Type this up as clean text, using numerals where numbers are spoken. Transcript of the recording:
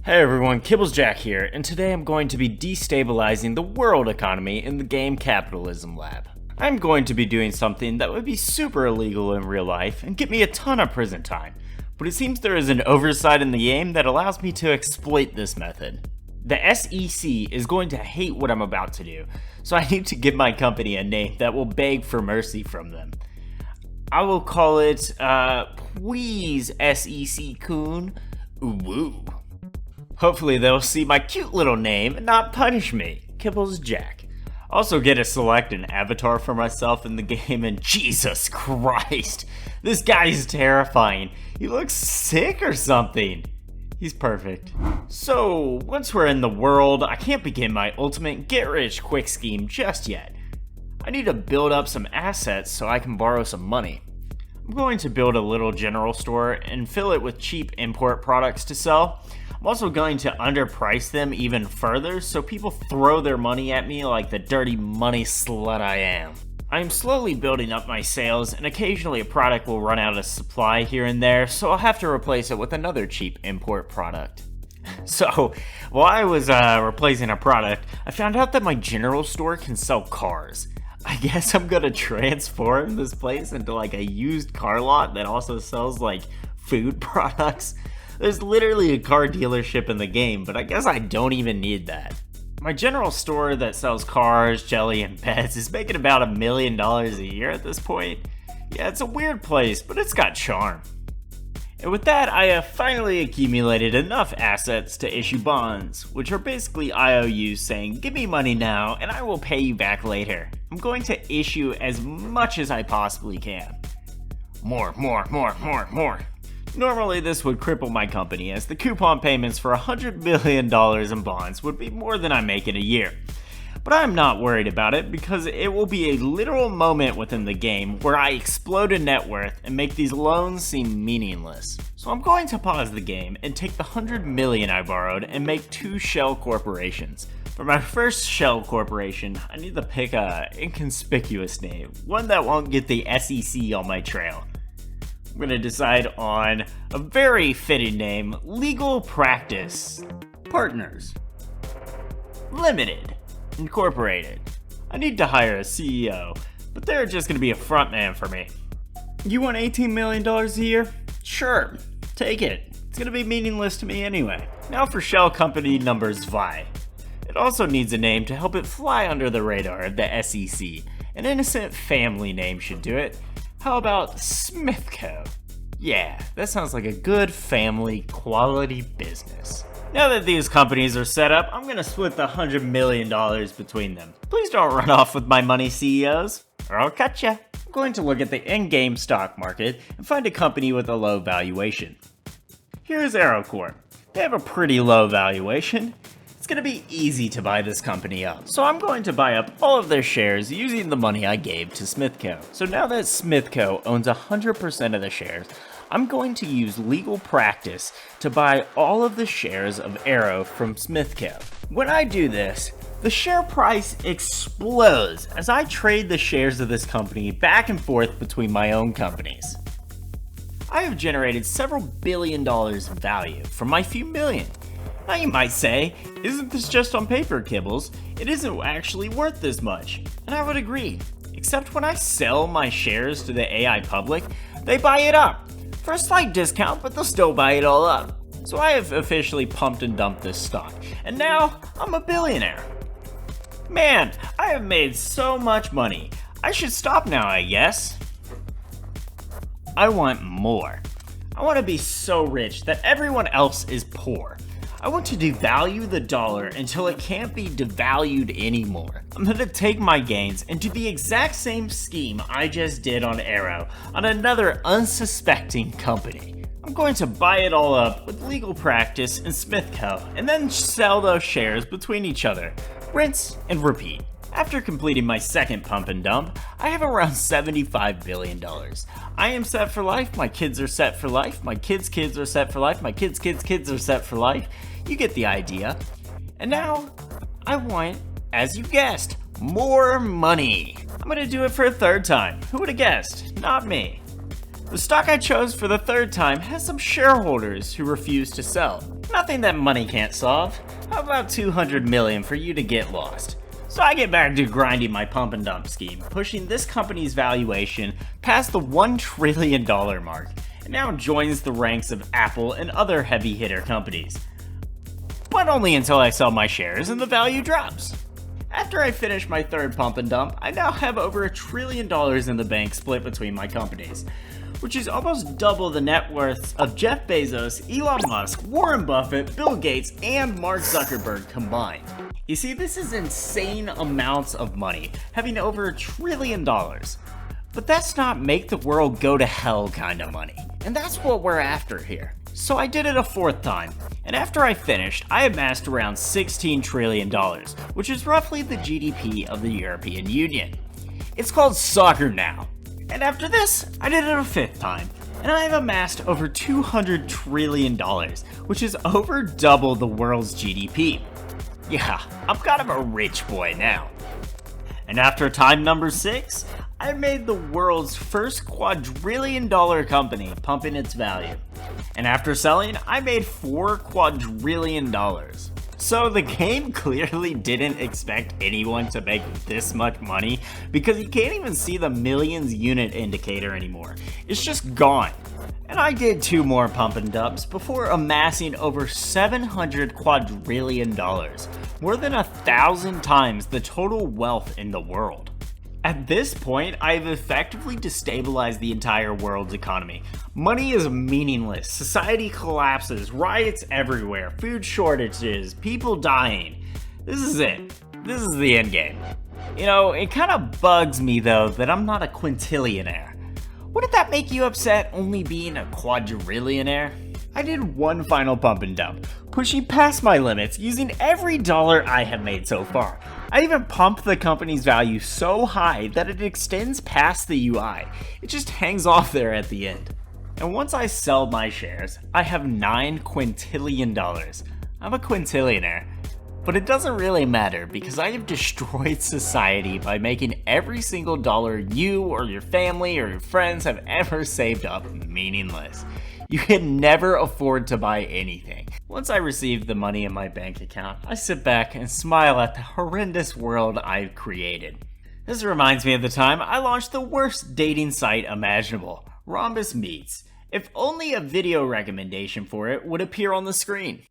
Hey everyone, KibblesJack here, and today I'm going to be destabilizing the world economy in the game Capitalism Lab. I'm going to be doing something that would be super illegal in real life and get me a ton of prison time, but it seems there is an oversight in the game that allows me to exploit this method. The SEC is going to hate what I'm about to do, so I need to give my company a name that will beg for mercy from them. I will call it, Please SEC-kun, woo. Hopefully they'll see my cute little name and not punish me, KibblesJack. Also get to select an avatar for myself in the game, and Jesus Christ, this guy is terrifying. He looks sick or something. He's perfect. So, once we're in the world, I can't begin my ultimate get-rich-quick scheme just yet. I need to build up some assets so I can borrow some money. I'm going to build a little general store and fill it with cheap import products to sell. I'm also going to underprice them even further so people throw their money at me like the dirty money slut I am. I am slowly building up my sales, and occasionally a product will run out of supply here and there, so I'll have to replace it with another cheap import product. So, while I was replacing a product, I found out that my general store can sell cars. I guess I'm gonna transform this place into like a used car lot that also sells like food products. There's literally a car dealership in the game, but I guess I don't even need that. My general store that sells cars, jelly, and pets is making about $1 million a year at this point. Yeah, it's a weird place, but it's got charm. And with that, I have finally accumulated enough assets to issue bonds, which are basically IOUs saying, give me money now and I will pay you back later. I'm going to issue as much as I possibly can. More. Normally this would cripple my company, as the coupon payments for $100 million in bonds would be more than I make in a year. But I'm not worried about it, because it will be a literal moment within the game where I explode in net worth and make these loans seem meaningless. So I'm going to pause the game and take the $100 million I borrowed and make 2 shell corporations. For my first shell corporation, I need to pick a inconspicuous name, one that won't get the SEC on my trail. I'm going to decide on a very fitting name: Legal Practice Partners Limited Incorporated. I need to hire a CEO, but they're just going to be a front man for me. You want $18 million a year? Sure, take it. It's going to be meaningless to me anyway. Now for shell company number Zwei. It also needs a name to help it fly under the radar of the SEC. An innocent family name should do it. How about Smithco? Yeah, that sounds like a good family quality business. Now that these companies are set up, I'm going to split the $100 million between them. Please don't run off with my money, CEOs, or I'll cut ya. I'm going to look at the in-game stock market and find a company with a low valuation. Here's AeroCorp. They have a pretty low valuation. It's going to be easy to buy this company up. So I'm going to buy up all of their shares using the money I gave to Smithco. So now that Smithco owns 100% of the shares, I'm going to use legal practice to buy all of the shares of Aero from Smithco. When I do this, the share price explodes as I trade the shares of this company back and forth between my own companies. I have generated several billion dollars in value from my few million. Now you might say, isn't this just on paper, Kibbles? It isn't actually worth this much. And I would agree. Except when I sell my shares to the AI public, they buy it up. For a slight discount, but they'll still buy it all up. So I have officially pumped and dumped this stock. And now, I'm a billionaire. Man, I have made so much money. I should stop now, I guess. I want more. I want to be so rich that everyone else is poor. I want to devalue the dollar until it can't be devalued anymore. I'm going to take my gains and do the exact same scheme I just did on Aero on another unsuspecting company. I'm going to buy it all up with legal practice and Smithco, and then sell those shares between each other. Rinse and repeat. After completing my second pump and dump, I have around $75 billion. I am set for life, my kids are set for life, my kids' kids are set for life, my kids' kids are set for life. You get the idea. And now, I want, as you guessed, more money. I'm gonna do it for a third time. Who would have guessed? Not me. The stock I chose for the third time has some shareholders who refuse to sell. Nothing that money can't solve. How about 200 million for you to get lost? So I get back to grinding my pump and dump scheme, pushing this company's valuation past the $1 trillion mark, and now joins the ranks of Apple and other heavy hitter companies. But only until I sell my shares and the value drops. After I finish my third pump and dump, I now have over $1 trillion in the bank split between my companies, which is almost double the net worths of Jeff Bezos, Elon Musk, Warren Buffett, Bill Gates, and Mark Zuckerberg combined. You see, this is insane amounts of money, having over $1 trillion. But that's not make the world go to hell kind of money, and that's what we're after here. So I did it a fourth time, and after I finished, I amassed around $16 trillion, which is roughly the GDP of the European Union. It's called soccer now. And after this, I did it a fifth time, and I have amassed over $200 trillion, which is over double the world's GDP. Yeah, I'm kind of a rich boy now. And after time number 6, I made the world's first quadrillion-dollar company pumping its value. And after selling, I made $4 quadrillion. So the game clearly didn't expect anyone to make this much money because you can't even see the millions unit indicator anymore. It's just gone. And I did 2 more pump and dumps before amassing over $700 quadrillion, more than 1,000 times the total wealth in the world. At this point, I've effectively destabilized the entire world's economy. Money is meaningless, society collapses, riots everywhere, food shortages, people dying. This is it. This is the end game. You know, it kind of bugs me though that I'm not a quintillionaire. Wouldn't that make you upset only being a quadrillionaire? I did one final pump and dump, pushing past my limits using every dollar I have made so far. I even pumped the company's value so high that it extends past the UI. It just hangs off there at the end. And once I sell my shares, I have $9 quintillion. I'm a quintillionaire. But it doesn't really matter because I have destroyed society by making every single dollar you or your family or your friends have ever saved up meaningless. You can never afford to buy anything. Once I receive the money in my bank account, I sit back and smile at the horrendous world I've created. This reminds me of the time I launched the worst dating site imaginable, Rhombus Meets. If only a video recommendation for it would appear on the screen.